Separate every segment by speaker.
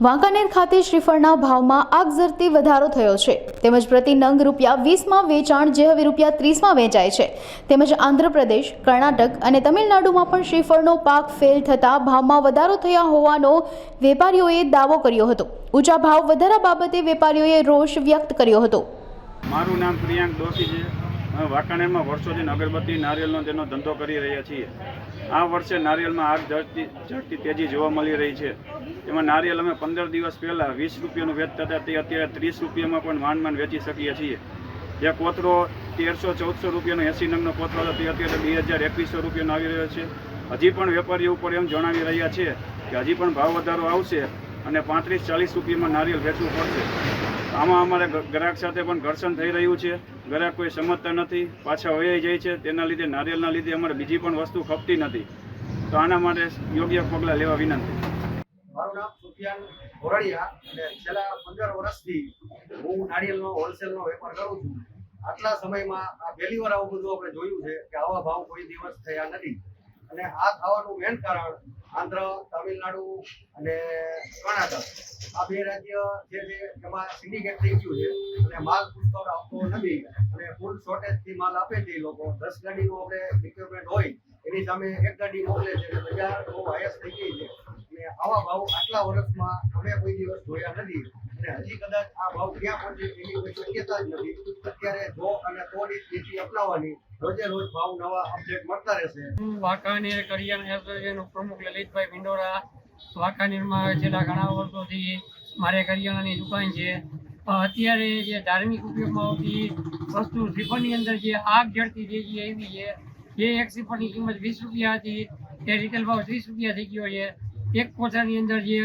Speaker 1: વાંકાનેર ખાતે શ્રીફળના ભાવમાં આગઝરતી વધારો થયો છે તેમજ પ્રતિ નંગ ₹20 વેચાણ જે હવે ₹30 વેચાય છે તેમજ આંધ્રપ્રદેશ, કર્ણાટક અને તમિલનાડુમાં પણ શ્રીફળનો પાક ફેલ થતાં ભાવમાં વધારો થયા હોવાનો વેપારીઓએ દાવો કર્યો હતો। ઊંચા ભાવ વધારા બાબતે વેપારીઓએ રોષ વ્યક્ત કર્યો હતો।
Speaker 2: મારું નામ પ્રિયાંક દોશી છે। અમે વાંકાનેરમાં વર્ષોથી અગરબત્તી નારિયેળનો તેનો ધંધો કરી રહ્યા છીએ। આ વર્ષે નારિયેળમાં આગ ઝડપી તેજી જોવા મળી રહી છે। એમાં નારિયેળ અમે 15 દિવસ પહેલાં ₹20નું વેચતા હતા તે અત્યારે ₹30 પણ માંડ વેચી શકીએ છીએ। જે કોથળો 1300-1400 80 નંગનો કોથળો હતો તે અત્યારે 2000-2100 આવી રહ્યો છે। હજી પણ વેપારીઓ ઉપર એમ જણાવી રહ્યા છે કે હજી પણ ભાવ વધારો આવશે અને ₹35-40 નારિયેળ વેચવું પડશે। આમાં અમારે ગ્રાહક સાથે પણ ઘર્ષણ થઈ રહ્યું છે। ગ્રાહક કોઈ સમજતા નથી, પાછા વહી જાય છે। તેના લીધે નારિયેળના લીધે અમારે બીજી પણ વસ્તુ ખપતી નથી। તો આના માટે યોગ્ય પગલાં લેવા વિનંતી।
Speaker 3: મારું નામ સુફિયાન ગોરડિયા અને છેલ્લા 15 વર્ષથી હું નારિયેળનો હોલસેલનો વેપાર કરું છું। આટલા સમયમાં આ પહેલી વાર આવું બધું આપણે જોયું છે કે આવા ભાવ કોઈ દિવસ થયા નથી અને આ થવાનું મેન કારણ આંધ્ર, તમિલનાડુ અને કર્ણાટક આ બે રાજ્ય જે છે એમાં સિન્ડિકેટ થઈ ગયું છે અને માલ પુષ્કળ આવતો નથી અને ફૂલ શોર્ટેજથી માલ આપે છે એ લોકો। 10 ગાડીનું આપણે રિક્વાયરમેન્ટ હોય એની સામે 1 ગાડી મોકલે છે એટલે બજાર બહુ હાઈએસ્ટ થઈ ગઈ છે અને આવા ભાવ આટલા વર્ષમાં અમે કોઈ દિવસ જોયા નથી અને હજી કદાચ આ ભાવ ક્યાં પહોંચે એની કોઈ શક્યતા જ નથી। અત્યારે જો અને તોડી નીતિ અપનાવવાની, રોજે રોજ ભાવ નવા અપડેટ મળતા રહેશે।
Speaker 4: હું વાંકાનેર કરિયાણા એસોસિએશનનો પ્રમુખ લલિતભાઈ પિંડોરા। વાંકાનેરમાં છેલ્લા ઘણા વર્ષોથી મારે કરિયાણાની દુકાન છે। અત્યારે જે ધાર્મિક ઉપયોગમાં આવતી વસ્તુ શ્રીફળની અંદર જે આગ ઝડપી તેજી એવી છે, જે એક શ્રીફળની કિંમત ₹20 હતી તે રિટેલ ભાવ ₹30 થઈ ગયો છે। એક કોથળાની અંદર જે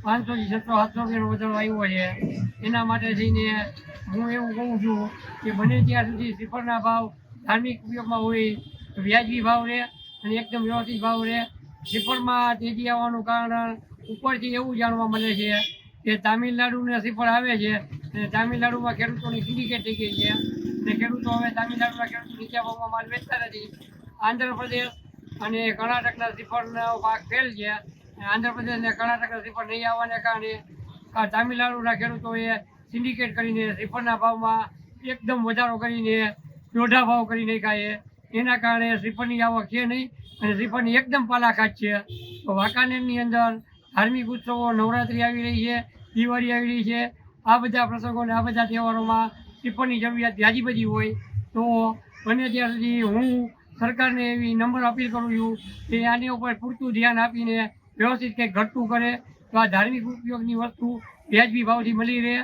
Speaker 4: 500 થી 700 વધારો આવ્યો છે। એના માટે થઈને હું એવું કહું છું કે બને ત્યાં સુધી શ્રીફળના ભાવ ધાર્મિક ઉપયોગમાં હોય તો વ્યાજબી ભાવ રહે અને એકદમ વ્યવસ્થિત ભાવ રહે। શ્રીફળમાં તેજી આવવાનું કારણ ઉપરથી એવું જાણવા મળે છે કે તામિલનાડુને શ્રીફળ આવે છે અને તામિલનાડુમાં ખેડૂતોની સિન્ડિકેટ થઈ ગઈ છે અને ખેડૂતો હવે તામિલનાડુના ખેડૂતો નીચા ભાવમાં માલ વેચતા નથી। આંધ્રપ્રદેશ અને કર્ણાટકના શ્રીફળનો પાક ફેલ છે। આંધ્રપ્રદેશ અને કર્ણાટકના શ્રીફળ નહીં આવવાને કારણે તામિલનાડુના ખેડૂતોએ સિન્ડિકેટ કરીને શ્રીફળના ભાવમાં એકદમ વધારો કરીને દોઢા ભાવ કરી નાખ્યા છે। એના કારણે શ્રીફળની આવક છે નહીં અને શ્રીફળની એકદમ પાલાખાત છે। તો વાંકાનેરની અંદર ધાર્મિક ઉત્સવો, નવરાત્રિ આવી રહી છે, દિવાળી આવી રહી છે। આ બધા પ્રસંગોને આ બધા તહેવારોમાં શ્રીફળની જરૂરિયાત વ્યાજી બધી હોય તો બને ત્યાં સુધી હું સરકારને એવી નમ્ર અપીલ કરું છું કે આની ઉપર પૂરતું ધ્યાન આપીને વ્યવસ્થિત કંઈક ઘટતું કરે તો આ ધાર્મિક ઉપયોગની વસ્તુ વ્યાજબી ભાવથી મળી રહે।